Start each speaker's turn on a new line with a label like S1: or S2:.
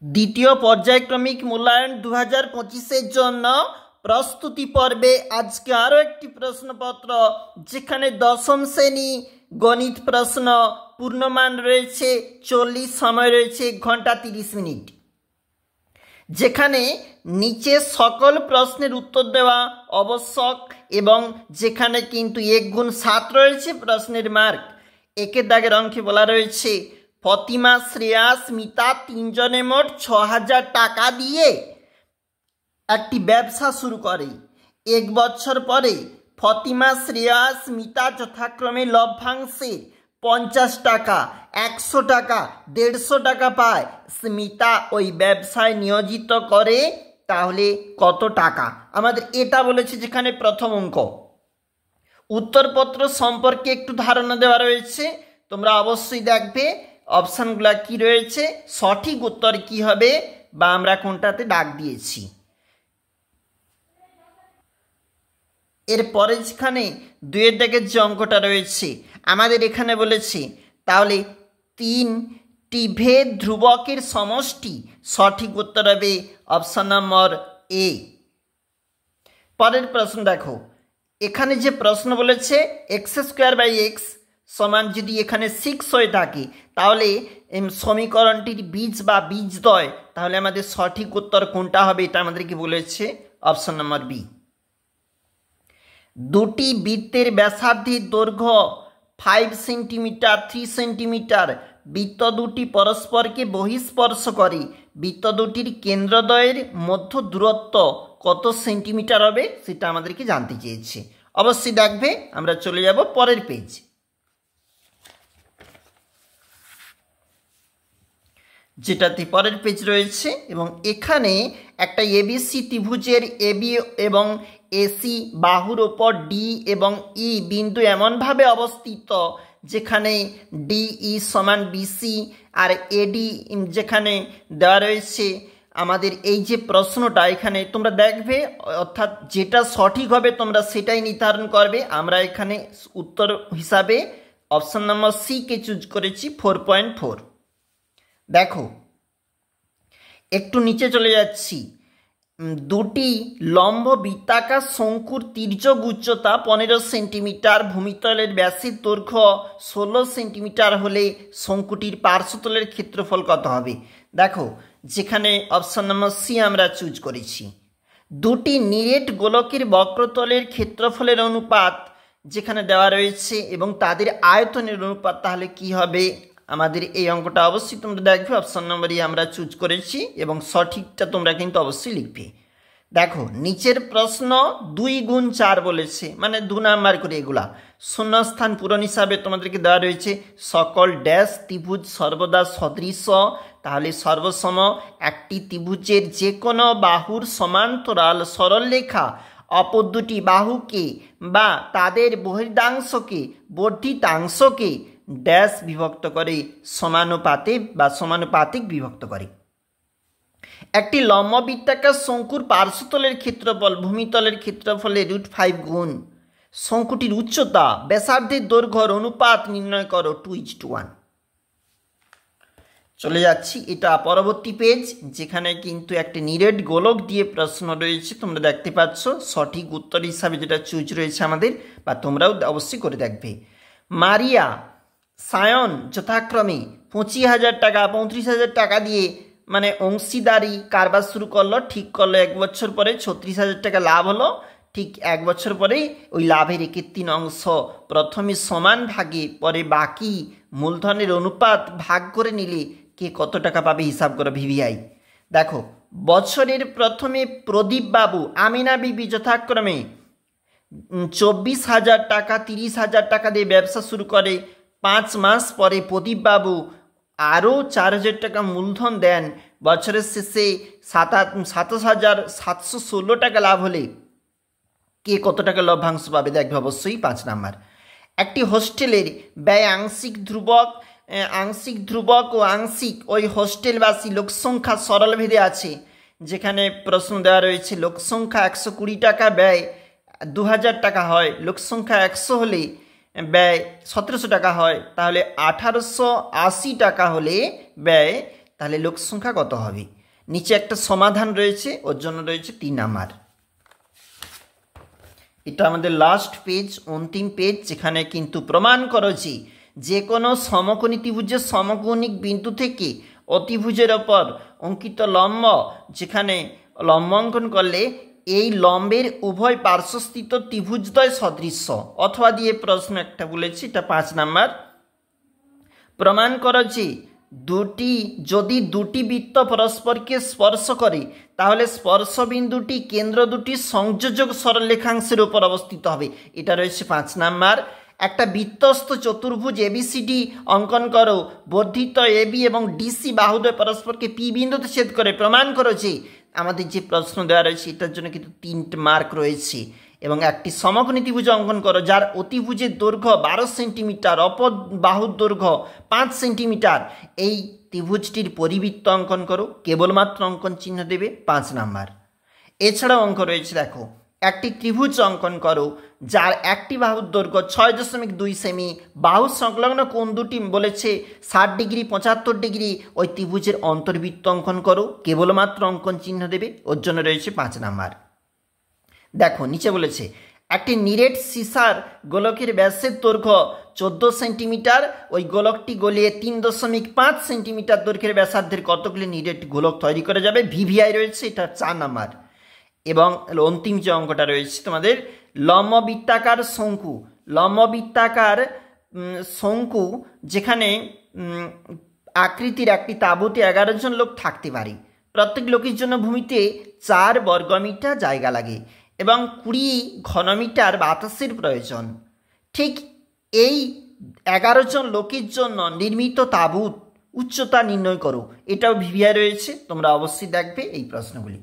S1: দ্বিতীয় পর্যায়ক্রমিক মূল্যায়ন 2025-এর জন্য প্রস্তুতি পর্বে আজকে আরও একটি প্রশ্নপত্র, যেখানে দশম শ্রেণী গণিত প্রশ্ন, পূর্ণমান রয়েছে 40, সময় রয়েছে 1 ঘন্টা 30 মিনিট, যেখানে নিচে সকল প্রশ্নের উত্তর দেওয়া আবশ্যক এবং যেখানে কিন্তু 1x7 রয়েছে প্রশ্নের মার্ক। একের দাগের অঙ্কে বলা রয়েছে ফতিমা, শ্রেয়াস, মিতা তিনজনে মোট 6000 টাকা দিয়ে একটি ব্যবসা শুরু করে। 1 বছর পরে ফতিমা, শ্রেয়াস, মিতা যথাক্রমে লভ্যাংশে 50 টাকা, 100 টাকা, 150 টাকা পায়। স্মিতা ওই ব্যবসায় নিয়োজিত করে, তাহলে কত টাকা? আমাদের এটা বলেছে যেখানে প্রথম অঙ্ক। উত্তরপত্র সম্পর্কে একটু ধারণা দেওয়া রয়েছে, তোমরা অবশ্যই দেখবে অপশানগুলো কি রয়েছে, সঠিক উত্তর কি হবে বা আমরা কোনটাতে দাগ দিয়েছি। এরপরে যেখানে 2-এর দাগের যে অঙ্কটা রয়েছে আমাদের এখানে বলেছে তাহলে 3টি ভেদ ধ্রুবকের সমষ্টি, সঠিক উত্তর হবে অপশান নম্বর এ। পরের প্রশ্ন দেখো, এখানে যে প্রশ্ন বলেছে x² সমান যদি এখানে 6 হয়ে থাকে তাহলে সমীকরণটির বীজ বা বীজদ্বয়, তাহলে আমাদের সঠিক উত্তর কোনটা হবে এটা আমাদেরকে বলেছে অপশন নম্বর বি। দুটি বৃত্তের ব্যাসার্ধের দৈর্ঘ্য 5 সেন্টিমিটার, 3 সেন্টিমিটার। বৃত্ত দুটি পরস্পরকে বহিঃস্পর্শ করে। বৃত্ত দুটির কেন্দ্রদ্বয়ের মধ্য দূরত্ব কত সেন্টিমিটার হবে সেটা আমাদেরকে জানতে চেয়েছে। অবশ্যই দেখবে, আমরা চলে যাব পরের পেজ। যেটাতে পরের পেজ রয়েছে এবং এখানে একটা এবিসি ত্রিভুজের এবি এবং এসি বাহুর ওপর ডি এবং ই বিন্দু এমনভাবে অবস্থিত যেখানে ডিই সমান বিসি আর এডি যেখানে দেওয়া রয়েছে। আমাদের এই যে প্রশ্নটা এখানে তোমরা দেখবে, অর্থাৎ যেটা সঠিক হবে তোমরা সেটাই নির্ধারণ করবে। আমরা এখানে উত্তর হিসাবে option number C K choose করেছি, 4.4। দেখো একটু নিচে চলে যাচ্ছি। দুটি লম্ব বৃত্তাকার শঙ্কুর তির্যক উচ্চতা 15 সেন্টিমিটার, ভূমিতলের ব্যাসের দৈর্ঘ্য 16 সেন্টিমিটার হলে শঙ্কুটির পার্শ্বতলের ক্ষেত্রফল কত হবে? দেখো যেখানে অপশন নম্বর সি আমরা চুজ করেছি। দুটি নিরেট গোলকের বক্রতলের ক্ষেত্রফলের অনুপাত যেখানে দেওয়া রয়েছে এবং তাদের আয়তনের অনুপাত, তাহলে কি হবে? আমাদের এই অঙ্কটা অবশ্যই তোমরা দেখবে, অপশন নম্বরই আমরা চুজ করেছি এবং সঠিকটা তোমরা কিন্তু অবশ্যই লিখবে। দেখো নিচের প্রশ্ন 2x4 বলেছে, মানে 2 নাম্বার করে এগুলা। শূন্যস্থান পূরণ হিসাবে তোমাদেরকে দেওয়া রয়েছে সকল ড্যাশ ত্রিভুজ সর্বদা সদৃশ, তাহলে সর্বসম একটি ত্রিভুজের যে কোনো বাহুর সমান্তরাল সরলরেখা অপর দুটি বাহুকে বা তাদের বহির্দাংশকে বর্ধিতাংশকে ড্যাশ বিভক্ত করে সমানুপাতে বা সমানুপাতিক বিভক্ত করে। একটি লম্ব বৃত্তাকার শঙ্কুর পার্শ্বতলের ক্ষেত্রফল ভূমিতলের ক্ষেত্রফলের √5 গুণ শঙ্কুটির উচ্চতা ব্যাসার্ধের দৈর্ঘ্যর অনুপাত নির্ণয় করো 2:1। চলে যাচ্ছি এটা পরবর্তী পেজ, যেখানে কিন্তু একটি নিরেট গোলক দিয়ে প্রশ্ন রয়েছে। তোমরা দেখতে পাচ্ছ সঠিক উত্তর হিসাবে যেটা চুজ রয়েছে আমাদের, বা তোমরাও অবশ্যই করে দেখবে। মারিয়া, সায়ন যথাক্রমে 25,000 টাকা 35,000 টাকা দিয়ে মানে অংশীদারি কারবার শুরু করলো। ঠিক করলো 1 বছর পরে 36,000 টাকা লাভ হলো। ঠিক 1 বছর পরেই ওই লাভের 1/3 অংশ প্রথমে সমান ভাগে পরে বাকি মূলধনের অনুপাত ভাগ করে নিলে কে কত টাকা পাবে হিসাব করো ভিভিআই। দেখো বছরের প্রথমে প্রদীপ বাবু, আমিনা বিবি যথাক্রমে 24,000 টাকা 30,000 টাকা দিয়ে ব্যবসা শুরু করে। 5 মাস পরে প্রদীপবাবু আরও 4,000 টাকা মূলধন দেন। বছরের শেষে 27,716 টাকা লাভ হলে কে কত টাকা লভ্যাংশ পাবে? দেখবে অবশ্যই 5 নাম্বার। একটি হোস্টেলের ব্যয় আংশিক ধ্রুবক ও আংশিক ওই হোস্টেলবাসী লোকসংখ্যা সরলভেদে আছে। যেখানে প্রশ্ন দেওয়া রয়েছে লোকসংখ্যা 120 টাকা, ব্যয় 2,000 টাকা হয়। লোকসংখ্যা 100 হলে ব্যয় 1700 টাকা হয়, তাহলে 1880 টাকা হলে ব্যয় তাহলে লোক সংখ্যা কত হবে? নিচে একটা সমাধান রয়েছে, ওর জন্য রয়েছে 3 নাম্বার। এটা আমাদের লাস্ট পেজ, অন্তিম পেজ, যেখানে কিন্তু প্রমাণ করো যে কোনো সমকোণী ত্রিভুজের সমকোণিক বিন্দু থেকে অতিভুজের ওপর অঙ্কিত লম্ব, যেখানে লম্ব অঙ্কন করলে এই লম্বের উভয় পার্শ্বস্থিত ত্রিভুজদ্বয় সদৃশ্য, অথবা দিয়ে প্রশ্ন একটা বলেছি, এটা 5 নাম্বার। প্রমাণ করো যে যদি দুটি বৃত্ত পরস্পরকে স্পর্শ করে তাহলে স্পর্শ বিন্দুটি কেন্দ্র দুটি সংযোজক সরলরেখাংশের উপর অবস্থিত হবে। এটা রয়েছে 5 নাম্বার। একটা বৃত্তস্থ চতুর্ভুজ এবিসিডি অঙ্কন করো, বর্ধিত এবি এবং ডিসি বাহুদ্বয় পরস্পরকে পি বিন্দুতে ছেদ করে প্রমাণ করো যে, আমাদের যে প্রশ্ন দেওয়া রয়েছে এটার জন্য কিন্তু 3টে মার্ক রয়েছে। এবং একটি সমকোণী ত্রিভুজ অঙ্কন করো যার অতিভুজের দৈর্ঘ্য 12 সেন্টিমিটার, অপর বাহুর দৈর্ঘ্য 5 সেন্টিমিটার। এই ত্রিভুজটির পরিবৃত্ত অঙ্কন করো, কেবলমাত্র অঙ্কন চিহ্ন দেবে 5 নাম্বার। এছাড়াও অঙ্ক রয়েছে, দেখো একটি ত্রিভুজ অঙ্কন করো যার একটি বাহুর দৈর্ঘ্য 6.2 সেমি, বাহু সংলগ্ন কোণ দুটি বলেছে 60 ডিগ্রি 75 ডিগ্রি। ওই ত্রিভুজের অন্তর্বৃত্ত অঙ্কন করো, কেবলমাত্র অঙ্কন চিহ্ন দেবে, ওর জন্য রয়েছে 5 নাম্বার। দেখো নিচে বলেছে একটি নিরেট সিসার গোলকের ব্যাসের দৈর্ঘ্য 14 সেন্টিমিটার, ওই গোলকটি গলিয়ে 3.5 সেন্টিমিটার দৈর্ঘ্যের ব্যাসার্ধের কতগুলি নিরেট গোলক তৈরি করা যাবে? ভিভিআই রয়েছে, এটা 4 নাম্বার। এবং অন্তিম যে অঙ্কটা রয়েছে তোমাদের, লম্ববৃত্তাকার শঙ্কু, লম্ববৃত্তাকার শঙ্কু যেখানে আকৃতির একটি তাঁবুতে 11 জন লোক থাকতে পারে, প্রত্যেক লোকের জন্য ভূমিতে 4 বর্গমিটার জায়গা লাগে এবং 20 ঘনমিটার বাতাসের প্রয়োজন। ঠিক এই 11 জন লোকের জন্য নির্মিত তাঁবুর উচ্চতা নির্ণয় করো। এটাও ভিভিআই রয়েছে, তোমরা অবশ্যই দেখবে এই প্রশ্নগুলি।